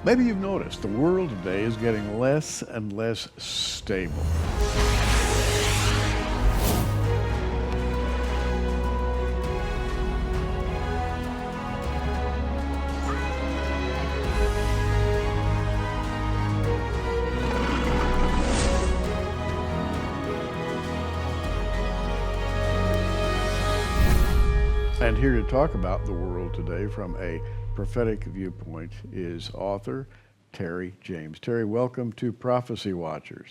Maybe you've noticed the world today is getting less and less stable. And here to talk about the world today from a prophetic viewpoint is author Terry James. Terry, welcome to Prophecy Watchers.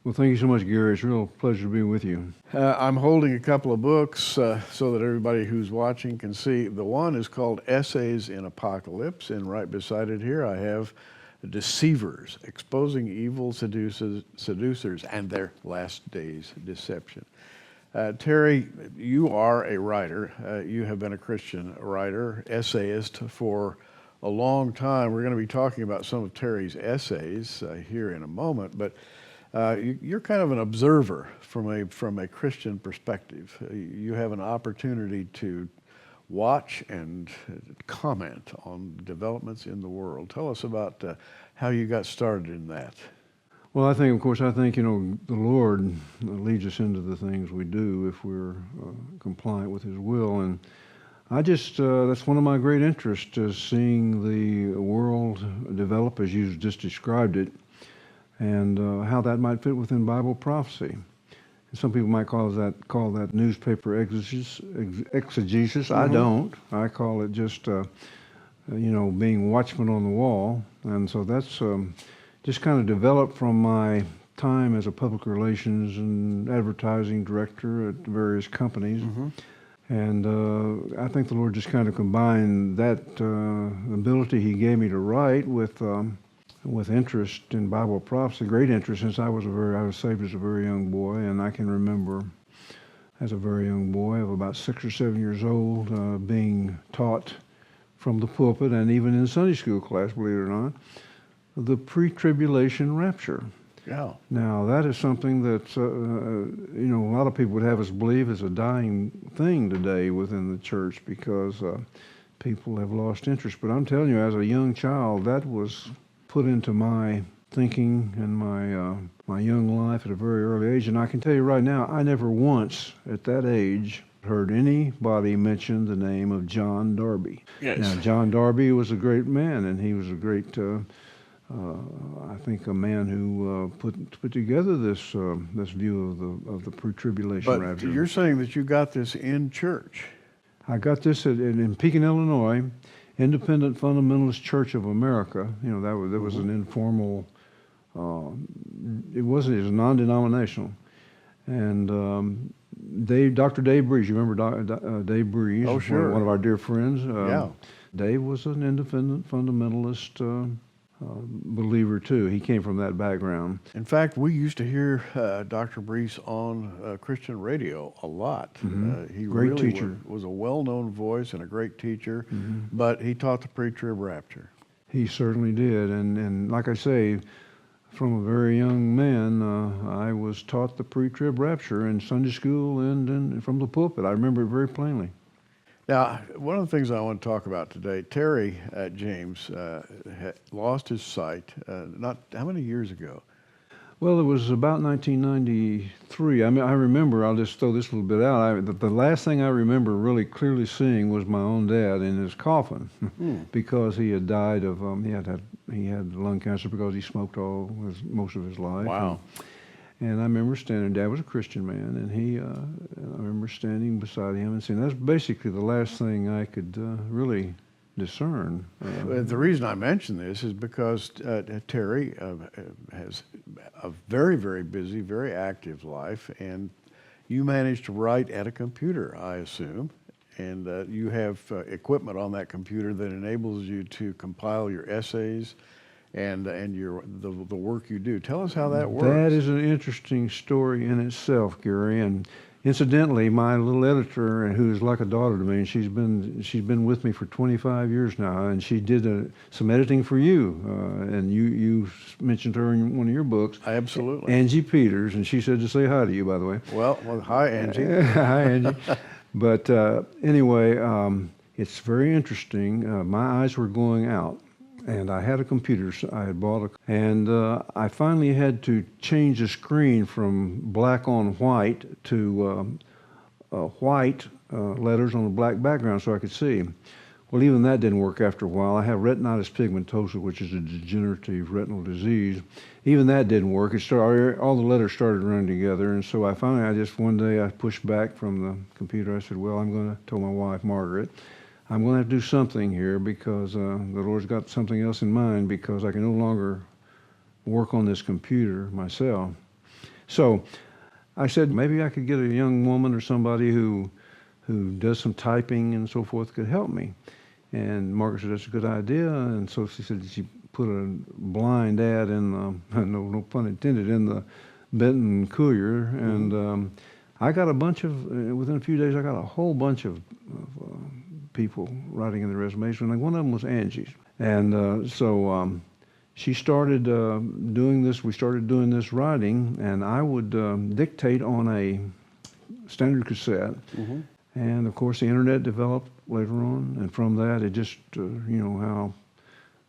Well, thank you so much, Gary. It's a real pleasure to be with you. I'm holding a couple of books so that everybody who's watching can see. The one is called Essays in Apocalypse, and right beside it here I have Deceivers, Exposing Evil Seducers and Their Last Days Deception. Terry, you are a writer. You have been a Christian writer, essayist for a long time. We're going to be talking about some of Terry's essays here in a moment, but you're kind of an observer from a Christian perspective. You have an opportunity to watch and comment on developments in the world. Tell us about how you got started in that. Well, I think the Lord leads us into the things we do if we're compliant with His will. And that's one of my great interests, is seeing the world develop as you just described it, and how that might fit within Bible prophecy. And some people might call that newspaper exegesis. Mm-hmm. I don't. I call it just, being watchman on the wall. And so that's just kind of developed from my time as a public relations and advertising director at various companies. Mm-hmm. And I think the Lord just kind of combined that ability He gave me to write with interest in Bible prophecy, great interest, since I was saved as a very young boy. And I can remember as a very young boy of about 6 or 7 years old being taught from the pulpit, and even in Sunday school class, believe it or not, the pre-tribulation rapture. Yeah. Now, that is something that, a lot of people would have us believe is a dying thing today within the church, because people have lost interest. But I'm telling you, as a young child, that was put into my thinking and my young life at a very early age. And I can tell you right now, I never once at that age heard anybody mention the name of John Darby. Yes. Now, John Darby was a great man, and he was a great I think a man who put together this view of the pre-tribulation rapture. But you're saying that you got this in church. I got this in Pekin, Illinois, Independent Fundamentalist Church of America. There was an informal. It was non-denominational, and Dr. Dave Breeze. You remember Dave Breeze? Oh, sure. One of our dear friends. Yeah. Dave was an independent fundamentalist believer too. He came from that background. In fact, we used to hear Dr. Brees on Christian radio a lot. Mm-hmm. He great really teacher. was a well-known voice and a great teacher, Mm-hmm. but he taught the pre-trib rapture. He certainly did, and like I say, from a very young man, I was taught the pre-trib rapture in Sunday school and from the pulpit. I remember it very plainly. Now, one of the things I want to talk about today, Terry James lost his sight how many years ago? Well, it was about 1993. I remember, I'll just throw this little bit out. The last thing I remember really clearly seeing was my own dad in his coffin, because he had died of, he had lung cancer because he smoked most of his life. Wow. And I remember standing, Dad was a Christian man, and I remember standing beside him and saying, that's basically the last thing I could really discern. The reason I mention this is because Terry has a very, very busy, very active life, and you manage to write at a computer, I assume, and you have equipment on that computer that enables you to compile your essays and the work you do. Tell us how that works. That is an interesting story in itself, Gary. And incidentally, my little editor, who is like a daughter to me, and she's been with me for 25 years now, and she did some editing for you. And you mentioned her in one of your books. Absolutely. Angie Peters, and she said to say hi to you, by the way. Well, hi, Angie. Hi, Angie. But anyway, it's very interesting. My eyes were going out And I had a computer. So I had bought and I finally had to change the screen from black on white to white letters on a black background so I could see. Well, even that didn't work after a while. I have retinitis pigmentosa, which is a degenerative retinal disease. Even that didn't work. It started, all the letters started running together, and so one day I pushed back from the computer. I said, well, told my wife, Margaret, I'm going to have to do something here because the Lord's got something else in mind because I can no longer work on this computer myself. So I said maybe I could get a young woman or somebody who does some typing and so forth could help me. And Margaret said, that's a good idea. And so she said she put a blind ad in the, no pun intended, in the Benton Courier. And I got a bunch of, within a few days, I got a whole bunch of people writing in the resumes. And one of them was Angie's. And so she started doing this. We started doing this writing, and I would dictate on a standard cassette. Mm-hmm. And of course, the internet developed later on, and from that, it just, how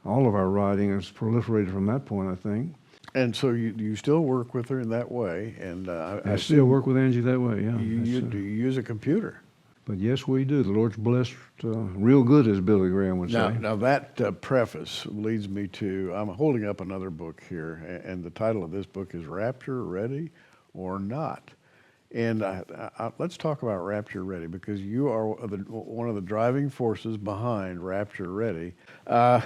all of our writing has proliferated from that point, I think. And so you still work with her in that way, and I still work with Angie that way, yeah. Do you use a computer? But yes, we do. The Lord's blessed real good, as Billy Graham would say. Now that preface leads me to, I'm holding up another book here, and the title of this book is Rapture Ready or Not? And let's talk about Rapture Ready, because you are one of the driving forces behind Rapture Ready.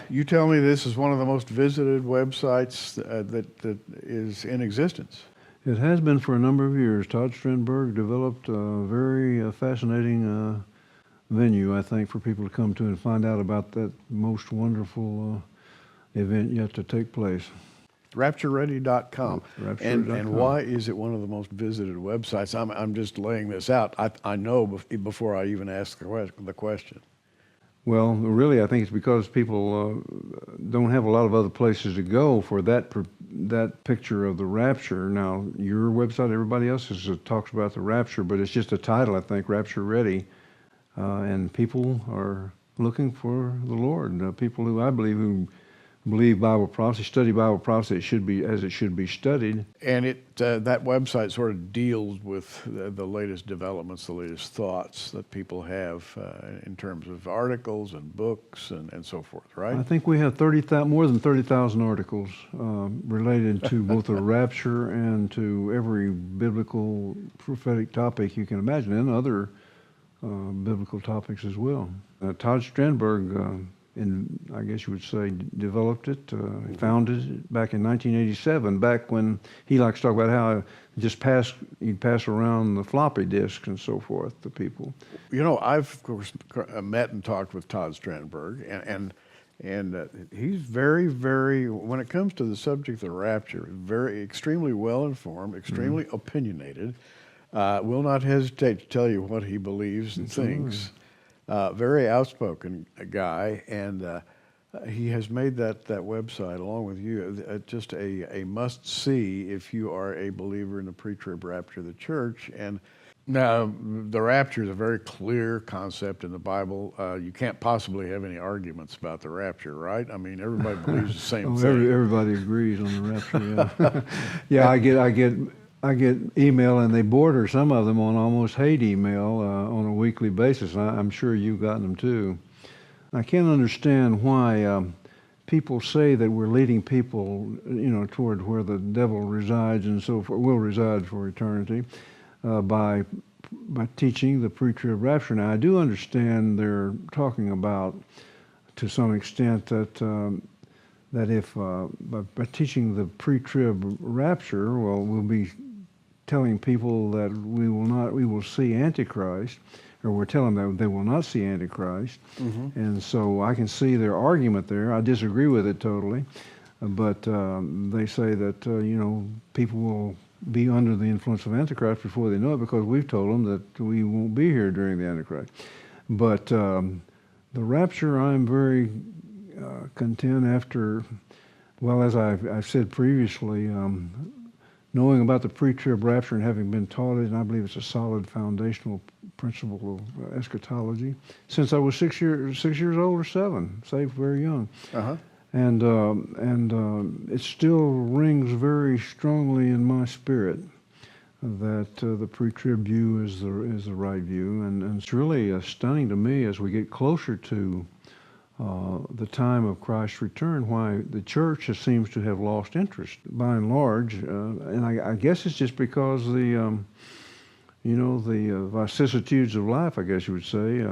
You tell me this is one of the most visited websites that is in existence. It has been for a number of years. Todd Strindberg developed a very fascinating venue, I think, for people to come to and find out about that most wonderful event yet to take place. RaptureReady.com. RaptureReady.com. And why is it one of the most visited websites? I'm just laying this out. I know before I even ask the question. Well, really, I think it's because people don't have a lot of other places to go for that picture of the rapture. Now, your website, everybody else's talks about the rapture, but it's just a title, I think, Rapture Ready. And people are looking for the Lord. People who I believe Bible prophecy, study Bible prophecy, as it should be studied. And that website sort of deals with the latest developments, the latest thoughts that people have in terms of articles and books and so forth, right? I think we have more than 30,000 articles related to both the rapture and to every biblical prophetic topic you can imagine, and other biblical topics as well. Todd Strindberg, I guess you would say, developed it, founded it back in 1987, back when he likes to talk about how he'd pass around the floppy disk and so forth to people. I've, of course, met and talked with Todd Strindberg, and he's very, very, when it comes to the subject of the rapture, extremely well-informed, extremely opinionated, will not hesitate to tell you what he believes and thinks. Very outspoken guy, and he has made that website, along with you, just a must-see if you are a believer in the pre-trib rapture of the church. And now, the rapture is a very clear concept in the Bible. You can't possibly have any arguments about the rapture, right? I mean, everybody believes the same thing. Everybody agrees on the rapture, yeah. Yeah, I get email, and they border, some of them, on almost hate email on a weekly basis. I'm sure you've gotten them too. I can't understand why people say that we're leading people, toward where the devil resides and so forth, will reside for eternity, by teaching the pre-trib rapture. Now, I do understand they're talking about, to some extent, that if by teaching the pre-trib rapture, well, we'll be telling people that we will see Antichrist, or we're telling them that they will not see Antichrist. Mm-hmm. And so I can see their argument there. I disagree with it totally, but they say that people will be under the influence of Antichrist before they know it, because we've told them that we won't be here during the Antichrist. But the rapture, I'm very content after, well, as I've said previously, knowing about the pre-trib rapture and having been taught it, and I believe it's a solid foundational principle of eschatology, since I was 6 years old or 7, saved very young. Uh-huh. And it still rings very strongly in my spirit that the pre-trib view is the right view, and it's really stunning to me as we get closer to the time of Christ's return, why the church seems to have lost interest by and large, and I guess it's just because the vicissitudes of life, I guess you would say,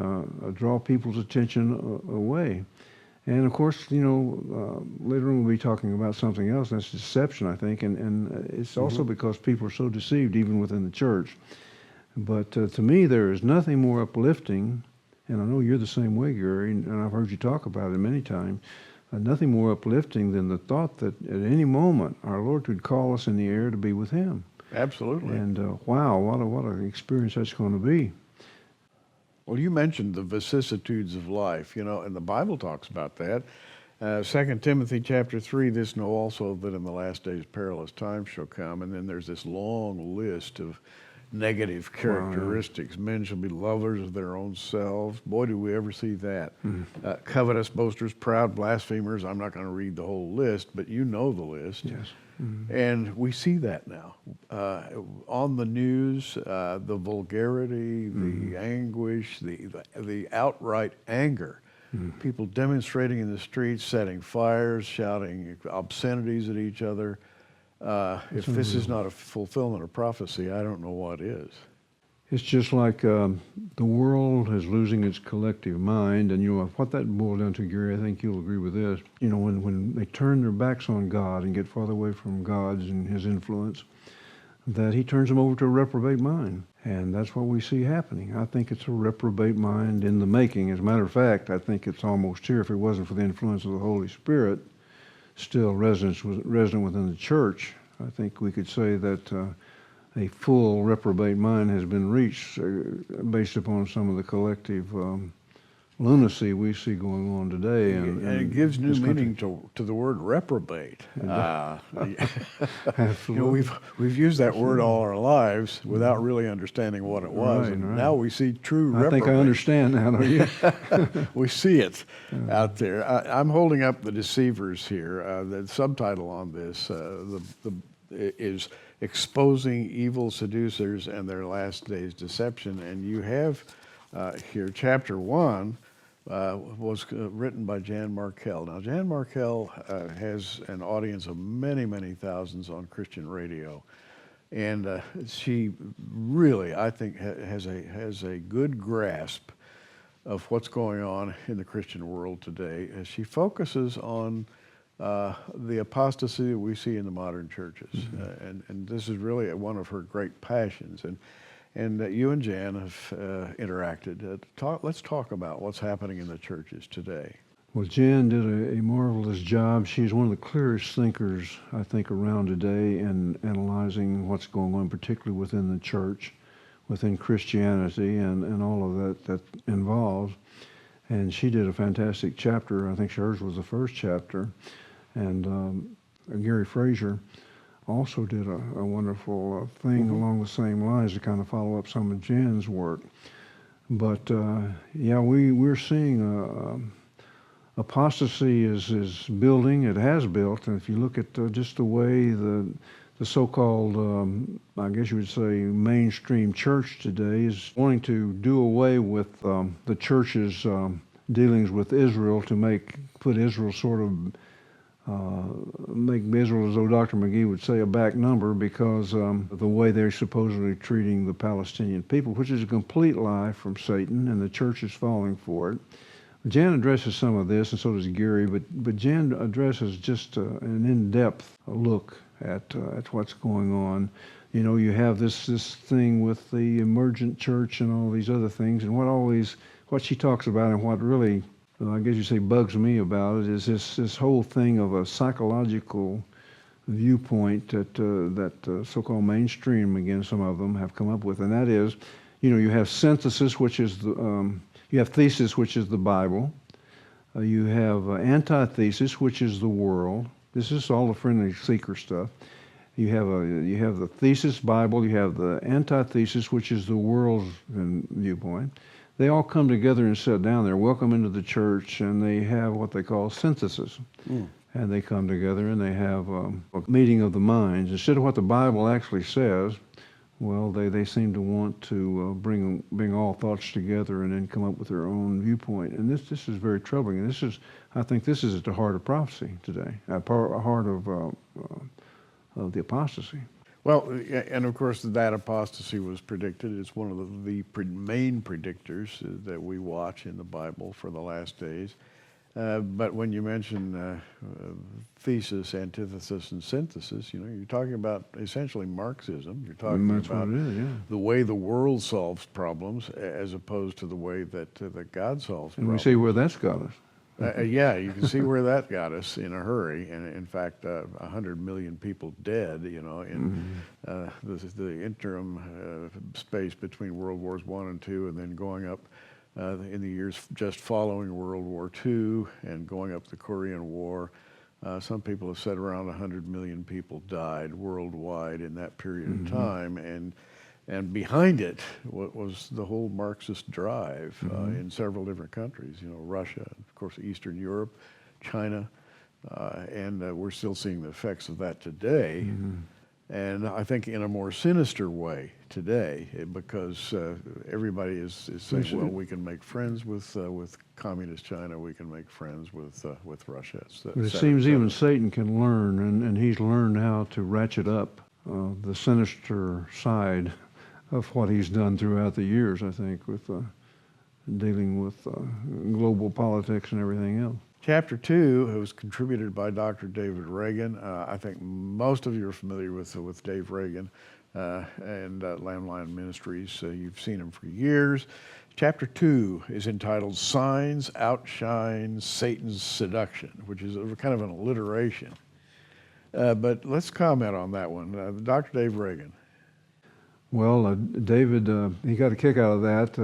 draw people's attention away. And of course, later on we'll be talking about something else. That's deception, I think, and it's also because people are so deceived, even within the church. But to me, there is nothing more uplifting, and I know you're the same way, Gary, and I've heard you talk about it many times. Nothing more uplifting than the thought that at any moment our Lord could call us in the air to be with Him. Absolutely. And wow, what an experience that's going to be. Well, you mentioned the vicissitudes of life, and the Bible talks about that. 2 Timothy chapter 3, this know also that in the last days perilous times shall come. And then there's this long list of negative characteristics. Men shall be lovers of their own selves. Boy, do we ever see that. Covetous, boasters, proud, blasphemers. I'm not going to read the whole list, but you know the list. Yes. And we see that now on the news, the vulgarity, the anguish, the outright anger. People demonstrating in the streets, setting fires, shouting obscenities at each other. If this is not a fulfillment of prophecy, I don't know what is. It's just like the world is losing its collective mind, and what that boils down to, Gary, I think you'll agree with this. When they turn their backs on God and get farther away from God and His influence, that He turns them over to a reprobate mind, and that's what we see happening. I think it's a reprobate mind in the making. As a matter of fact, I think it's almost here. If it wasn't for the influence of the Holy Spirit, still resident within the church, I think we could say that a full reprobate mind has been reached based upon some of the collective lunacy we see going on today. And it gives new meaning to the word reprobate. We've used that word all our lives without really understanding what it was. Right. Now we see true reprobate. I think I understand now, don't you? We see it out there. I'm holding up the deceivers here. The subtitle on this is Exposing Evil Seducers and Their Last Days Deception. And you have here, chapter 1 was written by Jan Markell. Now, Jan Markell has an audience of many, many thousands on Christian radio. And she really, I think, has a good grasp of what's going on in the Christian world today. She focuses on the apostasy that we see in the modern churches. And this is really one of her great passions. And you and Jan have interacted. Let's talk about what's happening in the churches today. Well, Jan did a marvelous job. She's one of the clearest thinkers, I think, around today in analyzing what's going on, particularly within the church, within Christianity, and all of that involves. And she did a fantastic chapter. I think hers was the first chapter. And Gary Frazier also did a wonderful thing along the same lines to kind of follow up some of Jan's work. But we're seeing apostasy is building. It has built, and if you look at just the way the so-called, I guess you would say, mainstream church today is wanting to do away with the church's dealings with Israel to put Israel sort of make Israel, as though Dr. McGee would say, a back number because of the way they're supposedly treating the Palestinian people, which is a complete lie from Satan, and the church is falling for it. Jan addresses some of this, and so does Gary, but Jan addresses just an in-depth look at what's going on. You have this thing with the emergent church and all these other things, and what she talks about and what really, I guess you say, bugs me about it is this whole thing of a psychological viewpoint that so-called mainstream, again, some of them have come up with, and that is, you have synthesis, which is you have thesis, which is the Bible. You have antithesis, which is the world. This is all the friendly seeker stuff. You have the thesis Bible. You have the antithesis, which is the world's viewpoint. they all come together and sit down there, welcome into the church, and they have what they call synthesis. And they come together and they have a meeting of the minds. Instead of what the Bible actually says, well, they seem to want to bring all thoughts together and then come up with their own viewpoint. And this is very troubling. And I think this is at the heart of prophecy today, at the heart of the apostasy. Well, and of course that apostasy was predicted. It's one of the main predictors that we watch in the Bible for the last days. But when you mention thesis, antithesis, and synthesis, you're talking about essentially Marxism. You're talking about the way the world solves problems as opposed to the way that God solves problems. And we see where that's got us. Yeah, you can see where that got us in a hurry. And in fact, 100 million people dead, in the interim space between World Wars I and II, and then going up in the years just following World War II and going up the Korean War. Some people have said around 100 million people died worldwide in that period of time. And behind it was the whole Marxist drive in several different countries, Russia, of course, Eastern Europe, China, and we're still seeing the effects of that today. And I think in a more sinister way today, because everybody is saying, well, we can make friends with communist China, we can make friends with Russia. But it seems even Satan can learn, and he's learned how to ratchet up the sinister side of what he's done throughout the years, I think, with dealing with global politics and everything else. Chapter 2 was contributed by Dr. David Reagan. I think most of you are familiar with Dave Reagan and Lamb Ministries. You've seen him for years. Chapter 2 is entitled Signs Outshine Satan's Seduction, which is kind of an alliteration. But let's comment on that one. Dr. Dave Reagan. Well, David, he got a kick out of that.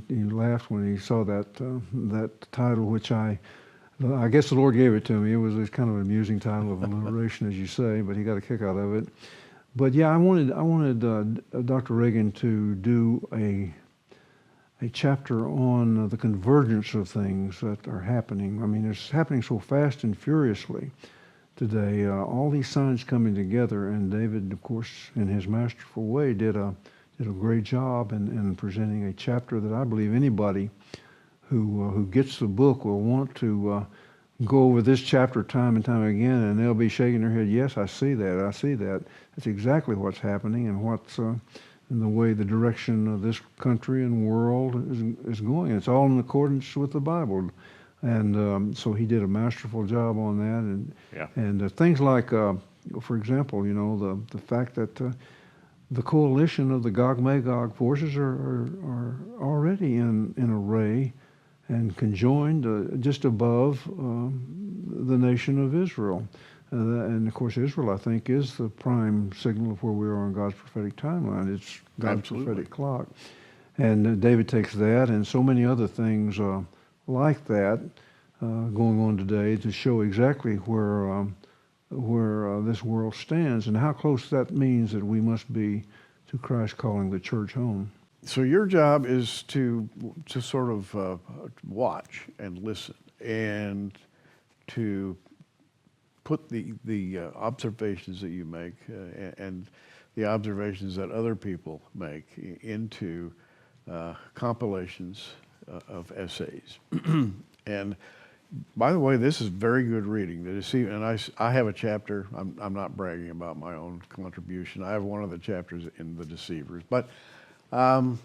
He laughed when he saw that title, which I guess the Lord gave it to me. It was kind of an amusing title of alliteration, as you say, but he got a kick out of it. But yeah, I wanted Dr. Reagan to do a chapter on the convergence of things that are happening. I mean, it's happening so fast and furiously today. All these signs coming together, and David, of course, in his masterful way, did a great job in presenting a chapter that I believe anybody who gets the book will want to go over this chapter time and time again, and they'll be shaking their head, yes, I see that, I see that. That's exactly what's happening and what's in the way the direction of this country and world is going. It's all in accordance with the Bible. And so he did a masterful job on that. And things like, for example, the fact that the coalition of the Gog-Magog forces are already in array and conjoined just above the nation of Israel. And of course, Israel, I think, is the prime signal of where we are on God's prophetic timeline. It's God's prophetic clock. And David takes that and so many other things like that going on today to show exactly where this world stands and how close that means that we must be to Christ calling the church home. So your job is to sort of watch and listen and to put the observations that you make and the observations that other people make into compilations of essays. And by the way, this is very good reading. And I have a chapter. I'm not bragging about my own contribution. I have one of the chapters in The Deceivers. But I'm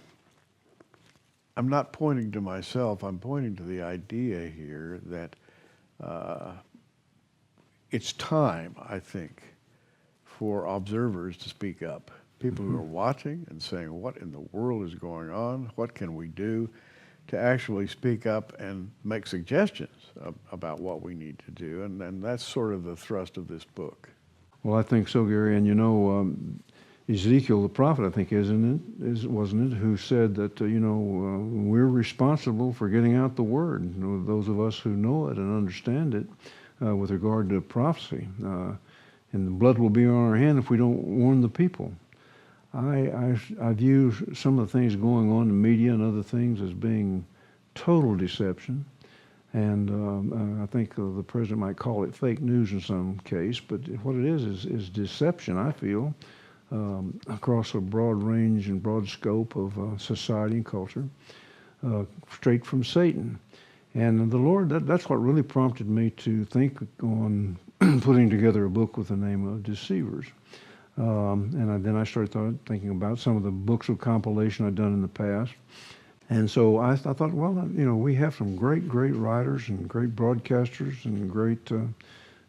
not pointing to myself. I'm pointing to the idea here that it's time, I think, for observers to speak up. People who are watching and saying, what in the world is going on? What can we do? To actually speak up and make suggestions about what we need to do. And that's sort of the thrust of this book. Well, I think so, Gary. And Ezekiel the prophet, I think, wasn't it, who said that, we're responsible for getting out the word, those of us who know it and understand it with regard to prophecy. And the blood will be on our hand if we don't warn the people. I view some of the things going on in the media and other things as being total deception. And I think the president might call it fake news in some case, but what it is deception, I feel, across a broad range and broad scope of society and culture, straight from Satan. And the Lord, that's what really prompted me to think on putting together a book with the name of Deceivers. Then I started thinking about some of the books of compilation I'd done in the past. And so I thought, well, we have some great writers and great broadcasters and great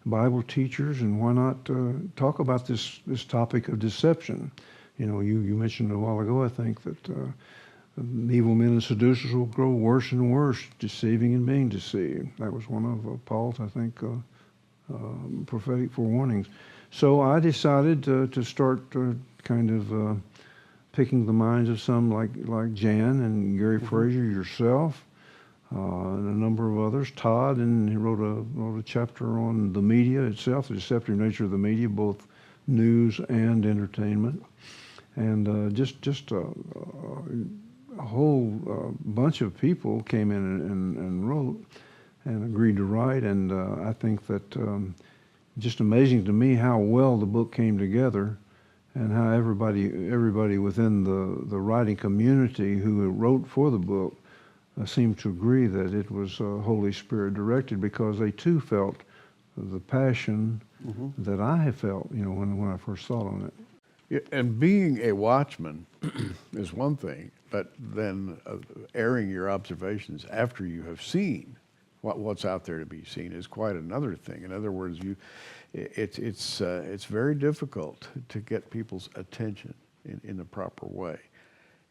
Bible teachers, and why not talk about this topic of deception? You mentioned a while ago, I think, that evil men and seducers will grow worse and worse, deceiving and being deceived. That was one of Paul's, I think, prophetic forewarnings. So I decided to start picking the minds of some like Jan and Gary Frazier, yourself, and a number of others. Todd, and he wrote a chapter on the media itself, the deceptive nature of the media, both news and entertainment, and just a whole bunch of people came in and wrote and agreed to write, and I think that just amazing to me how well the book came together, and how everybody within the writing community who wrote for the book seemed to agree that it was Holy Spirit directed, because they too felt the passion that I have felt, when I first thought on it. Yeah, and being a watchman is one thing, but then airing your observations after you have seen what's out there to be seen is quite another thing. In other words, it's very difficult to get people's attention in the proper way.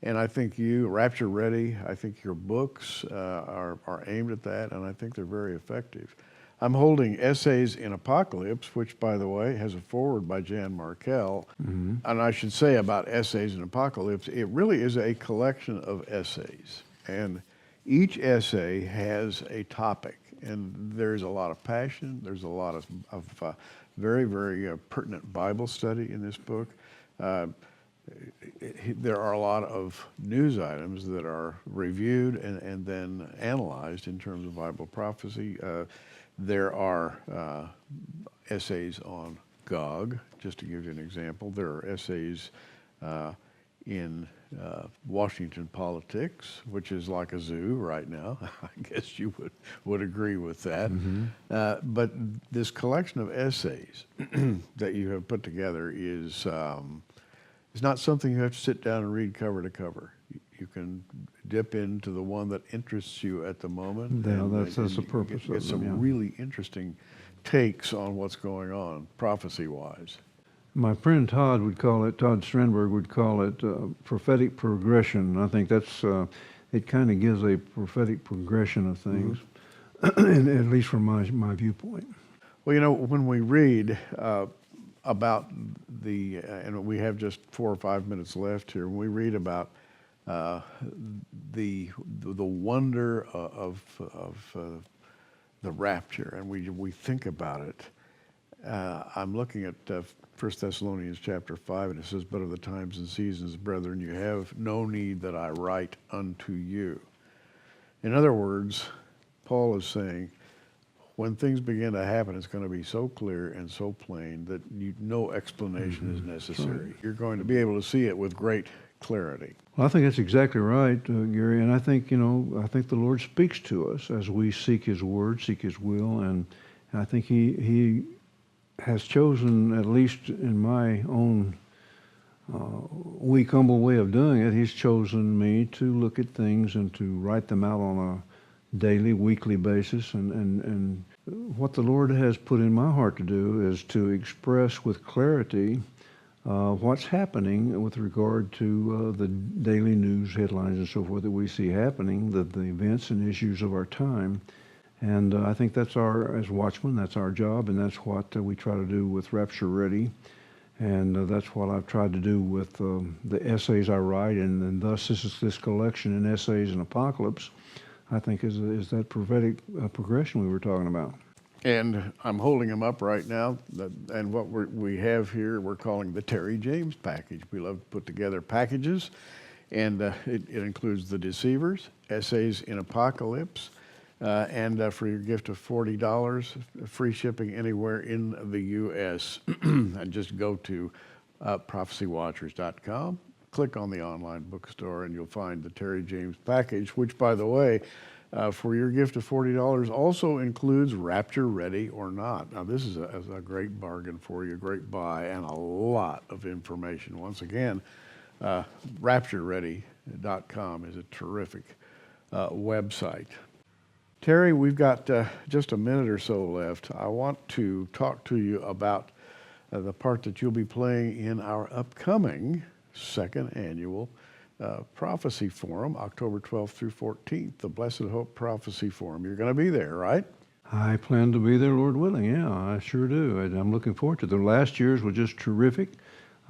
And I think Rapture Ready, I think your books are aimed at that, and I think they're very effective. I'm holding Essays in Apocalypse, which, by the way, has a foreword by Jan Markell. And I should say about Essays in Apocalypse, it really is a collection of essays. And each essay has a topic, and there's a lot of passion. There's a lot of very, very pertinent Bible study in this book. There are a lot of news items that are reviewed and then analyzed in terms of Bible prophecy. There are essays on Gog, just to give you an example. There are essays in Washington politics, which is like a zoo right now. I guess you would agree with that. But this collection of essays that you have put together is not something you have to sit down and read cover to cover. You can dip into the one that interests you at the moment. Yeah, that's the purpose of it. Get some really interesting takes on what's going on, prophecy-wise. My friend Todd Strandberg would call it prophetic progression. I think that's it kind of gives a prophetic progression of things, at least from my viewpoint. Well, when we read about and we have just 4 or 5 minutes left here, when we read about the wonder of the rapture, and we think about it. I'm looking at 1 Thessalonians chapter 5, and it says, "But of the times and seasons, brethren, you have no need that I write unto you." In other words, Paul is saying, when things begin to happen, it's going to be so clear and so plain that no explanation is necessary. Right. You're going to be able to see it with great clarity. Well, I think that's exactly right, Gary. And I think the Lord speaks to us as we seek His Word, seek His will, and I think He has chosen, at least in my own weak, humble way of doing it, He's chosen me to look at things and to write them out on a daily, weekly basis. And what the Lord has put in my heart to do is to express with clarity what's happening with regard to the daily news headlines and so forth that we see happening, the events and issues of our time. And I think as watchmen, that's our job, and that's what we try to do with Rapture Ready. And that's what I've tried to do with the essays I write, and thus this collection in Essays and Apocalypse, I think is that prophetic progression we were talking about. And I'm holding them up right now. And what we have here, we're calling the Terry James package. We love to put together packages. And it includes The Deceivers, Essays in Apocalypse, and for your gift of $40, free shipping anywhere in the U.S. And just go to prophecywatchers.com, click on the online bookstore, and you'll find the Terry James package, which, by the way, for your gift of $40 also includes Rapture Ready or Not. Now, this is a great bargain for you, a great buy, and a lot of information. Once again, raptureready.com is a terrific website. Terry, we've got just a minute or so left. I want to talk to you about the part that you'll be playing in our upcoming second annual Prophecy Forum, October 12th through 14th, the Blessed Hope Prophecy Forum. You're going to be there, right? I plan to be there, Lord willing. Yeah, I sure do. I'm looking forward to it. The last year's were just terrific.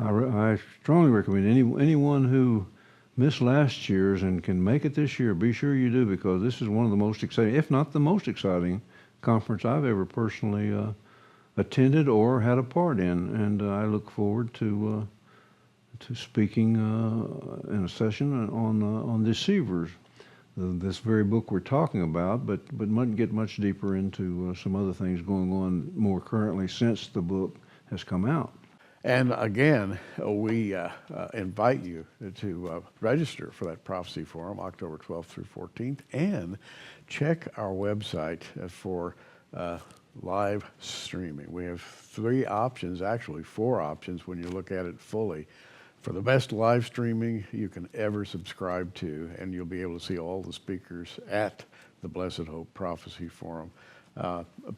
I strongly recommend anyone who missed last year's and can make it this year, be sure you do, because this is one of the most exciting, if not the most exciting, conference I've ever personally attended or had a part in. And I look forward to speaking in a session on deceivers, this very book we're talking about, but might get much deeper into some other things going on more currently since the book has come out. And again, we invite you to register for that Prophecy Forum, October 12th through 14th, and check our website for live streaming. We have 3 options, actually 4 options when you look at it fully, for the best live streaming you can ever subscribe to, and you'll be able to see all the speakers at the Blessed Hope Prophecy Forum.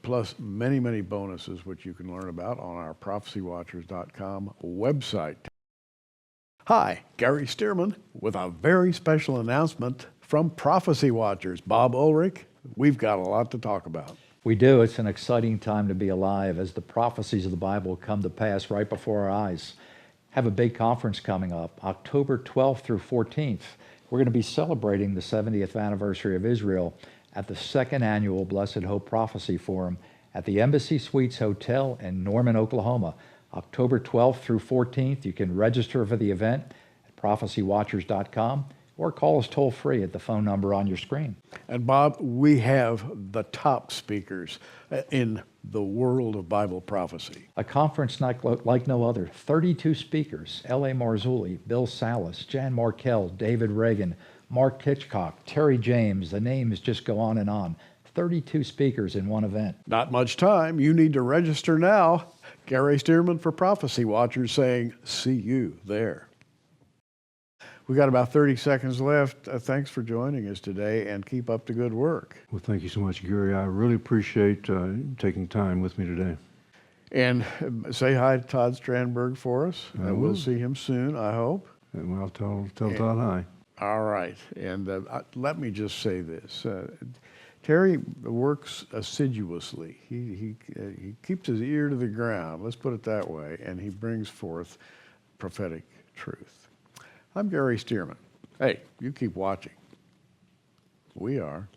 Plus many, many bonuses which you can learn about on our prophecywatchers.com website. Hi, Gary Stearman with a very special announcement from Prophecy Watchers. Bob Ulrich, we've got a lot to talk about. We do. It's an exciting time to be alive as the prophecies of the Bible come to pass right before our eyes. Have a big conference coming up, October 12th through 14th. We're going to be celebrating the 70th anniversary of Israel at the second annual Blessed Hope Prophecy Forum at the Embassy Suites Hotel in Norman, Oklahoma, October 12th through 14th. You can register for the event at prophecywatchers.com or call us toll-free at the phone number on your screen. And Bob, we have the top speakers in the world of Bible prophecy. A conference like no other. 32 speakers: L.A. Marzulli, Bill Salas, Jan Markell, David Reagan, Mark Hitchcock, Terry James. The names just go on and on. 32 speakers in one event. Not much time. You need to register now. Gary Stearman for Prophecy Watchers saying, see you there. We got about 30 seconds left. Thanks for joining us today, and keep up the good work. Well, thank you so much, Gary. I really appreciate taking time with me today. And say hi to Todd Strandberg for us. We'll see him soon, I hope. And I'll tell Todd hi. All right. And let me just say this. Terry works assiduously. He keeps his ear to the ground, let's put it that way, and he brings forth prophetic truth. I'm Gary Stearman. Hey, you keep watching. We are.